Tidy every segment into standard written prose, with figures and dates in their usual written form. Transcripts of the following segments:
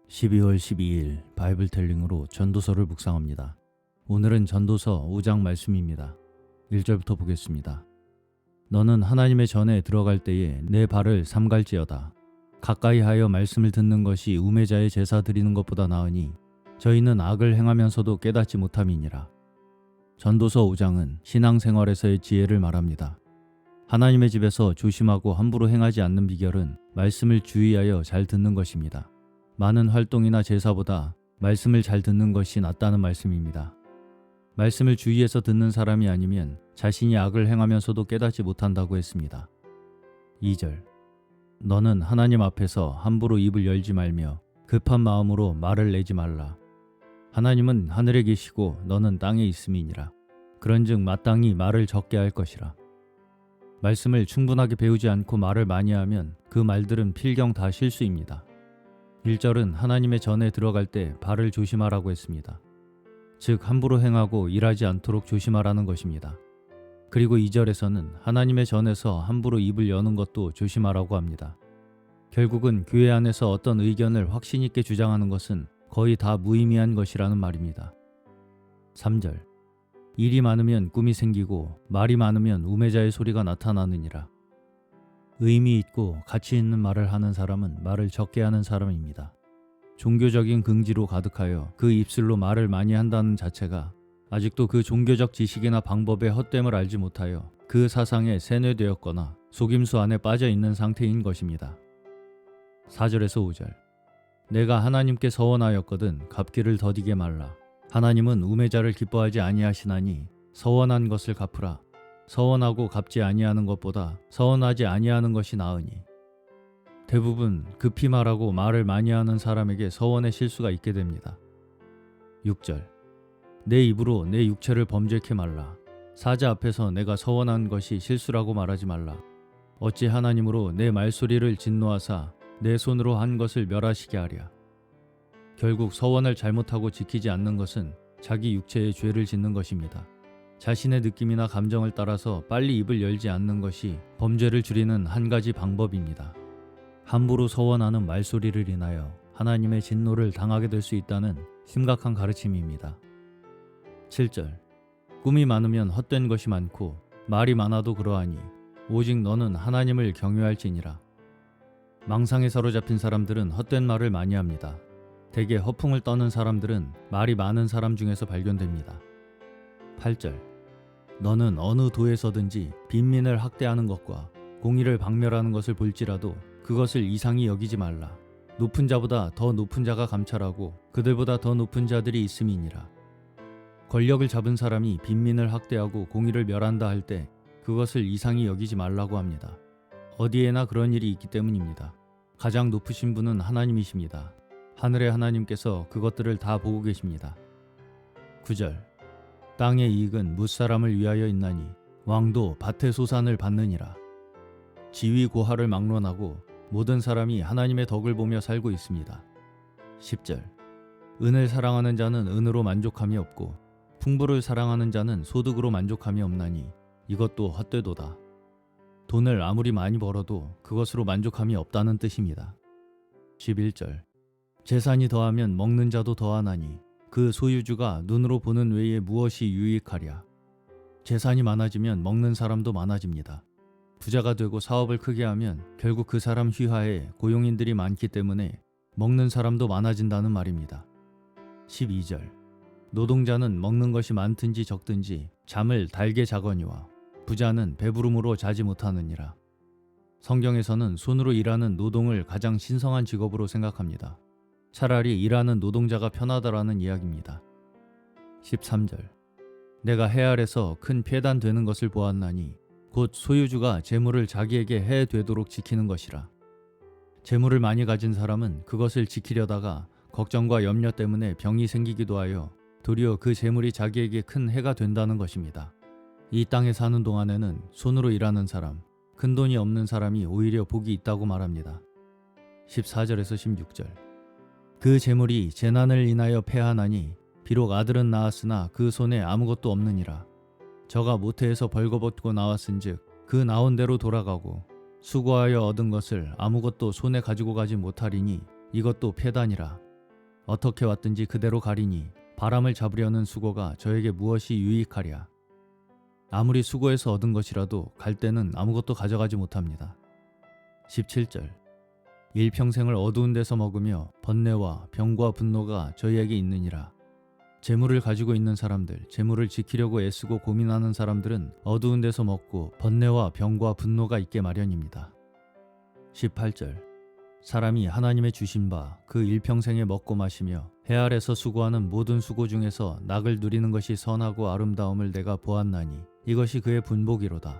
12월 12일 바이블텔링으로 전도서를 묵상합니다. 오늘은 전도서 5장 말씀입니다. 1절부터 보겠습니다. 너는 하나님의 전에 들어갈 때에 내 발을 삼갈지어다. 가까이 하여 말씀을 듣는 것이 우매자의 제사 드리는 것보다 나으니 저희는 악을 행하면서도 깨닫지 못함이니라. 전도서 5장은 신앙생활에서의 지혜를 말합니다. 하나님의 집에서 조심하고 함부로 행하지 않는 비결은 말씀을 주의하여 잘 듣는 것입니다. 많은 활동이나 제사보다 말씀을 잘 듣는 것이 낫다는 말씀입니다. 말씀을 주의해서 듣는 사람이 아니면 자신이 악을 행하면서도 깨닫지 못한다고 했습니다. 2절 너는 하나님 앞에서 함부로 입을 열지 말며 급한 마음으로 말을 내지 말라. 하나님은 하늘에 계시고 너는 땅에 있음이니라. 그런즉 마땅히 말을 적게 할 것이라. 말씀을 충분하게 배우지 않고 말을 많이 하면 그 말들은 필경 다 실수입니다. 1절은 하나님의 전에 들어갈 때 발을 조심하라고 했습니다. 즉 함부로 행하고 일하지 않도록 조심하라는 것입니다. 그리고 2절에서는 하나님의 전에서 함부로 입을 여는 것도 조심하라고 합니다. 결국은 교회 안에서 어떤 의견을 확신 있게 주장하는 것은 거의 다 무의미한 것이라는 말입니다. 3절 일이 많으면 꿈이 생기고 말이 많으면 우매자의 소리가 나타나느니라. 의미 있고 가치 있는 말을 하는 사람은 말을 적게 하는 사람입니다. 종교적인 긍지로 가득하여 그 입술로 말을 많이 한다는 자체가 아직도 그 종교적 지식이나 방법의 헛됨을 알지 못하여 그 사상에 세뇌되었거나 속임수 안에 빠져 있는 상태인 것입니다. 4절에서 5절 내가 하나님께 서원하였거든 갚기를 더디게 말라. 하나님은 우매자를 기뻐하지 아니하시나니 서원한 것을 갚으라. 서원하고 갚지 아니하는 것보다 서원하지 아니하는 것이 나으니. 대부분 급히 말하고 말을 많이 하는 사람에게 서원의 실수가 있게 됩니다. 6절 내 입으로 내 육체를 범죄케 말라. 사자 앞에서 내가 서원한 것이 실수라고 말하지 말라. 어찌 하나님으로 내 말소리를 진노하사 내 손으로 한 것을 멸하시게 하랴. 결국 서원을 잘못하고 지키지 않는 것은 자기 육체의 죄를 짓는 것입니다. 자신의 느낌이나 감정을 따라서 빨리 입을 열지 않는 것이 범죄를 줄이는 한 가지 방법입니다. 함부로 서원하는 말소리를 인하여 하나님의 진노를 당하게 될 수 있다는 심각한 가르침입니다. 7절 꿈이 많으면 헛된 것이 많고 말이 많아도 그러하니 오직 너는 하나님을 경외할지니라. 망상에 사로잡힌 사람들은 헛된 말을 많이 합니다. 대개 허풍을 떠는 사람들은 말이 많은 사람 중에서 발견됩니다. 8절 너는 어느 도에서든지 빈민을 학대하는 것과 공의를 박멸하는 것을 볼지라도 그것을 이상히 여기지 말라. 높은 자보다 더 높은 자가 감찰하고 그들보다 더 높은 자들이 있음이니라. 권력을 잡은 사람이 빈민을 학대하고 공의를 멸한다 할 때 그것을 이상히 여기지 말라고 합니다. 어디에나 그런 일이 있기 때문입니다. 가장 높으신 분은 하나님이십니다. 하늘의 하나님께서 그것들을 다 보고 계십니다. 9절 땅의 이익은 뭇사람을 위하여 있나니 왕도 밭의 소산을 받느니라. 지위 고하를 막론하고 모든 사람이 하나님의 덕을 보며 살고 있습니다. 10절 은을 사랑하는 자는 은으로 만족함이 없고 풍부를 사랑하는 자는 소득으로 만족함이 없나니 이것도 헛되도다. 돈을 아무리 많이 벌어도 그것으로 만족함이 없다는 뜻입니다. 11절 재산이 더하면 먹는 자도 더하나니 그 소유주가 눈으로 보는 외에 무엇이 유익하랴. 재산이 많아지면 먹는 사람도 많아집니다. 부자가 되고 사업을 크게 하면 결국 그 사람 휘하에 고용인들이 많기 때문에 먹는 사람도 많아진다는 말입니다. 12절 노동자는 먹는 것이 많든지 적든지 잠을 달게 자거니와 부자는 배부름으로 자지 못하느니라. 성경에서는 손으로 일하는 노동을 가장 신성한 직업으로 생각합니다. 차라리 일하는 노동자가 편하다라는 이야기입니다. 13절 내가 해 아래서 큰 폐단되는 것을 보았나니 곧 소유주가 재물을 자기에게 해 되도록 지키는 것이라. 재물을 많이 가진 사람은 그것을 지키려다가 걱정과 염려 때문에 병이 생기기도 하여 도리어 그 재물이 자기에게 큰 해가 된다는 것입니다. 이 땅에 사는 동안에는 손으로 일하는 사람, 큰 돈이 없는 사람이 오히려 복이 있다고 말합니다. 14절에서 16절 그 재물이 재난을 인하여 패하나니 비록 아들은 낳았으나 그 손에 아무것도 없느니라. 저가 모태에서 벌거벗고 나왔은즉 그 나온 대로 돌아가고 수고하여 얻은 것을 아무것도 손에 가지고 가지 못하리니 이것도 패단이라. 어떻게 왔든지 그대로 가리니 바람을 잡으려는 수고가 저에게 무엇이 유익하랴. 아무리 수고해서 얻은 것이라도 갈 때는 아무것도 가져가지 못합니다. 17절. 일평생을 어두운 데서 먹으며 번뇌와 병과 분노가 저희에게 있느니라. 재물을 가지고 있는 사람들, 재물을 지키려고 애쓰고 고민하는 사람들은 어두운 데서 먹고 번뇌와 병과 분노가 있게 마련입니다. 18절. 사람이 하나님의 주신 바 그 일평생에 먹고 마시며 해 아래서 수고하는 모든 수고 중에서 낙을 누리는 것이 선하고 아름다움을 내가 보았나니 이것이 그의 분복이로다.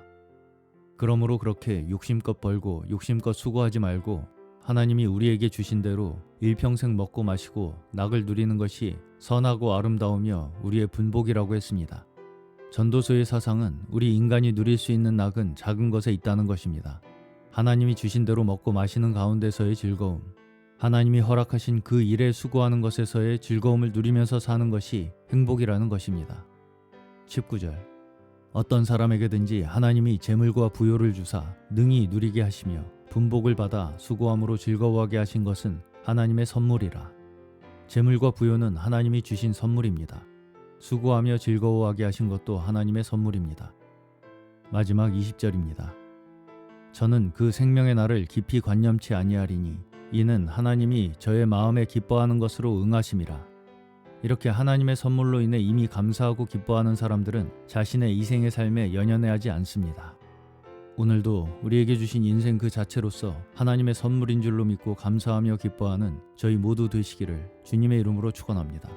그러므로 그렇게 욕심껏 벌고 욕심껏 수고하지 말고 하나님이 우리에게 주신 대로 일평생 먹고 마시고 낙을 누리는 것이 선하고 아름다우며 우리의 분복이라고 했습니다. 전도서의 사상은 우리 인간이 누릴 수 있는 낙은 작은 것에 있다는 것입니다. 하나님이 주신 대로 먹고 마시는 가운데서의 즐거움, 하나님이 허락하신 그 일에 수고하는 것에서의 즐거움을 누리면서 사는 것이 행복이라는 것입니다. 19절. 어떤 사람에게든지 하나님이 재물과 부요를 주사 능히 누리게 하시며 분복을 받아 수고함으로 즐거워하게 하신 것은 하나님의 선물이라. 재물과 부요는 하나님이 주신 선물입니다. 수고하며 즐거워하게 하신 것도 하나님의 선물입니다. 마지막 20절입니다. 저는 그 생명의 날을 깊이 관념치 아니하리니 이는 하나님이 저의 마음에 기뻐하는 것으로 응하심이라. 이렇게 하나님의 선물로 인해 이미 감사하고 기뻐하는 사람들은 자신의 이생의 삶에 연연해하지 않습니다. 오늘도 우리에게 주신 인생 그 자체로서 하나님의 선물인 줄로 믿고 감사하며 기뻐하는 저희 모두 되시기를 주님의 이름으로 축원합니다.